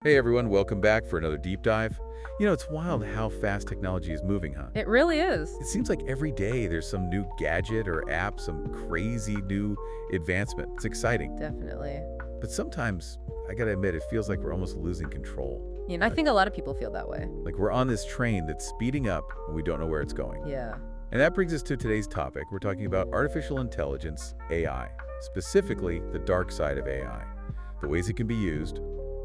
Hey everyone, welcome back for another deep dive. It's wild how fast technology is moving, huh? It really is. It seems like every day there's some new gadget or app, some crazy new advancement. It's exciting. Definitely. But sometimes, I gotta admit, it feels like we're almost losing control. I Like, think a lot of people feel that way. like we're on this train that's speeding up and we don't know where it's going. Yeah. And that brings us to today's topic. We're talking about artificial intelligence, AI, specifically the dark side of AI, the ways it can be used,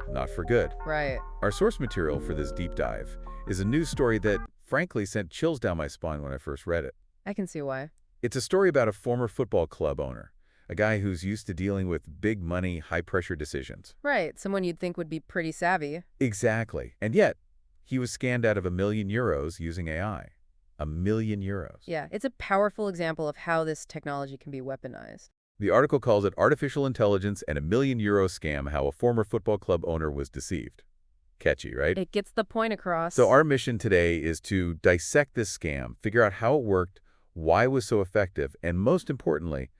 not for good. Right. Our source material for this deep dive is a news story that, frankly, sent chills down my spine when I first read it. I can see why. It's a story about a former football club owner, a guy who's used to dealing with big money, high-pressure decisions. Right. Someone you'd think would be pretty savvy. Exactly. And yet, he was scammed out of €1 million using AI. €1 million. Yeah. It's a powerful example of how this technology can be weaponized. The article calls it Artificial Intelligence and €1 million Scam, How a Former Football Club Owner Was Deceived. Catchy, right? It gets the point across. So our mission today is to dissect this scam, figure out how it worked, why it was so effective, and most importantly,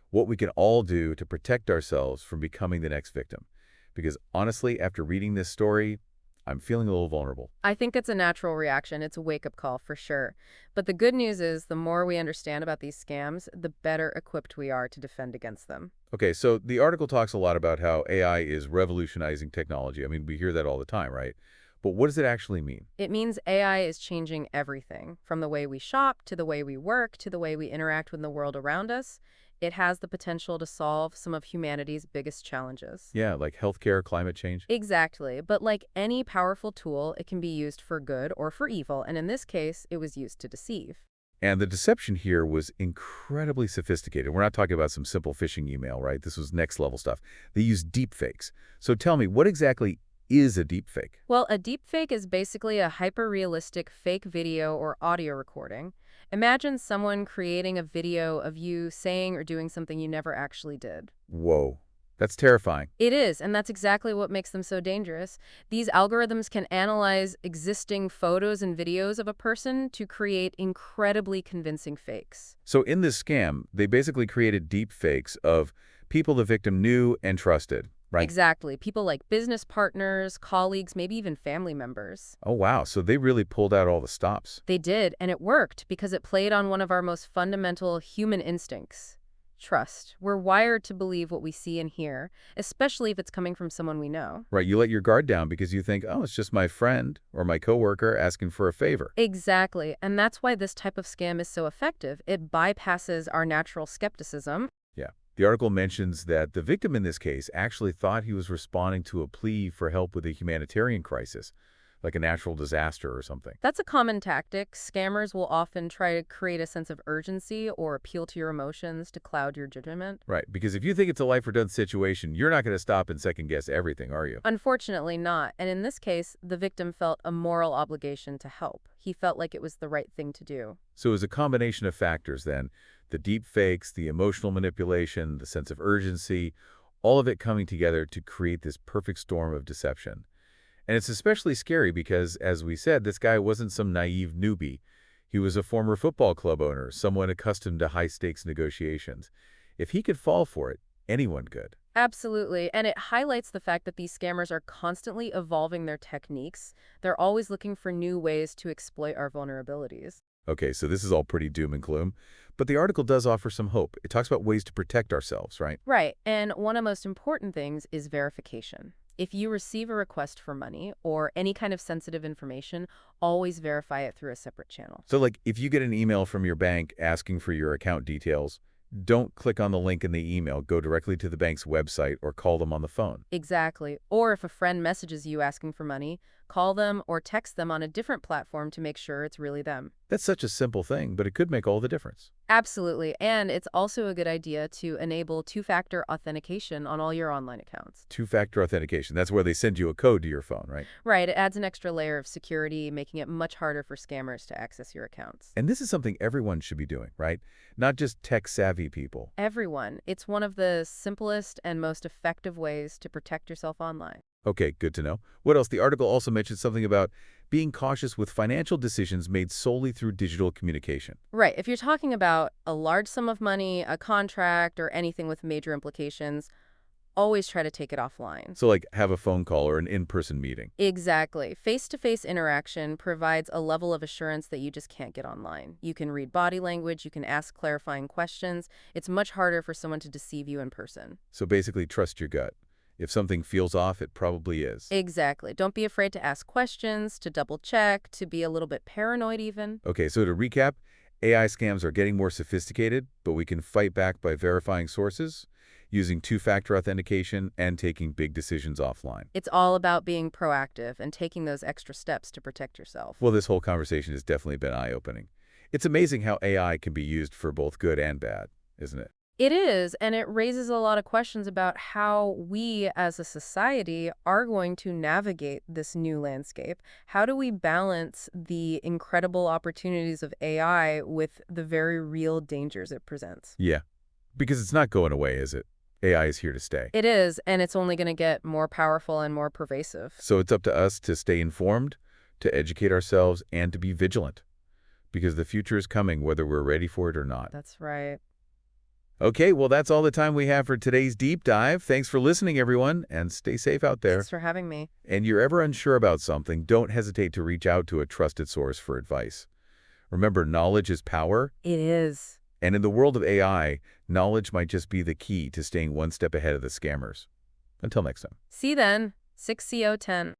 what we can all do to protect ourselves from becoming the next victim. Because honestly, after reading this story, I'm feeling a little vulnerable. I think it's a natural reaction. It's a wake-up call for sure. But the good news is the more we understand about these scams, the better equipped we are to defend against them. Okay, so the article talks a lot about how AI is revolutionizing technology. I mean, we hear that all the time, right? But what does it actually mean? It means AI is changing everything, from the way we shop, to the way we work, to the way we interact with the world around us. It has the potential to solve some of humanity's biggest challenges. Yeah, like healthcare, climate change. Exactly. But like any powerful tool, it can be used for good or for evil. And in this case, it was used to deceive. And the deception here was incredibly sophisticated. We're not talking about some simple phishing email, right? This was next level stuff. They used deepfakes. So tell me, what exactly is a deepfake? Well, a deepfake is basically a hyper-realistic fake video or audio recording. Imagine someone creating a video of you saying or doing something you never actually did. Whoa, that's terrifying. It is, and that's exactly what makes them so dangerous. These algorithms can analyze existing photos and videos of a person to create incredibly convincing fakes. So in this scam, they basically created deepfakes of people the victim knew and trusted, right? Exactly. People like business partners, colleagues, maybe even family members. Oh, wow. So they really pulled out all the stops. They did, and it worked because it played on one of our most fundamental human instincts. Trust. We're wired to believe what we see and hear, especially if it's coming from someone we know. Right, you let your guard down because you think, oh, it's just my friend or my coworker asking for a favor. Exactly, and that's why this type of scam is so effective. It bypasses our natural skepticism. Yeah. The article mentions that the victim in this case actually thought he was responding to a plea for help with a humanitarian crisis, like a natural disaster or something. That's a common tactic. Scammers will often try to create a sense of urgency or appeal to your emotions to cloud your judgment. Right, because if you think it's a life or death situation, you're not going to stop and second guess everything, are you? Unfortunately not, and in this case, the victim felt a moral obligation to help. He felt like it was the right thing to do. So it was a combination of factors then, the deep fakes, the emotional manipulation, the sense of urgency, all of it coming together to create this perfect storm of deception. And it's especially scary because, as we said, this guy wasn't some naive newbie. He was a former football club owner, someone accustomed to high-stakes negotiations. If he could fall for it, anyone could. Absolutely, and it highlights the fact that these scammers are constantly evolving their techniques. They're always looking for new ways to exploit our vulnerabilities. Okay, so this is all pretty doom and gloom, but the article does offer some hope. It talks about ways to protect ourselves, right? Right, and one of the most important things is verification. If you receive a request for money or any kind of sensitive information, always verify it through a separate channel. So like if you get an email from your bank asking for your account details, don't click on the link in the email. Go directly to the bank's website or call them on the phone. Exactly. Or if a friend messages you asking for money, call them or text them on a different platform to make sure it's really them. That's such a simple thing, but it could make all the difference. Absolutely. And it's also a good idea to enable two-factor authentication on all your online accounts. Two-factor authentication. That's where they send you a code to your phone, right? Right. It adds an extra layer of security, making it much harder for scammers to access your accounts. And this is something everyone should be doing, right? Not just tech-savvy people. Everyone. It's one of the simplest and most effective ways to protect yourself online. Okay, good to know. What else? The article also mentioned something about being cautious with financial decisions made solely through digital communication. Right. If you're talking about a large sum of money, a contract, or anything with major implications, Always try to take it offline. So like have a phone call or an in-person meeting. Exactly. Face-to-face interaction provides a level of assurance that you just can't get online. You can read body language, you can ask clarifying questions. It's much harder for someone to deceive you in person. So basically trust your gut. If something feels off, it probably is. Exactly. Don't be afraid to ask questions, to double check, to be a little bit paranoid even. Okay, so to recap, AI scams are getting more sophisticated, but we can fight back by verifying sources, using two-factor authentication, and taking big decisions offline. It's all about being proactive and taking those extra steps to protect yourself. Well, this whole conversation has definitely been eye-opening. It's amazing how AI can be used for both good and bad, isn't it? It is, and it raises a lot of questions about how we as a society are going to navigate this new landscape. How do we balance the incredible opportunities of AI with the very real dangers it presents? Yeah, because it's not going away, is it? AI is here to stay. It is, and it's only going to get more powerful and more pervasive. So it's up to us to stay informed, to educate ourselves, and to be vigilant. Because the future is coming, whether we're ready for it or not. That's right. Okay, well, that's all the time we have for today's deep dive. Thanks for listening, everyone, and stay safe out there. Thanks for having me. And you're ever unsure about something, don't hesitate to reach out to a trusted source for advice. Remember, knowledge is power, It is. and in the world of AI, knowledge might just be the key to staying one step ahead of the scammers. Until next time. See you then. 6CO10.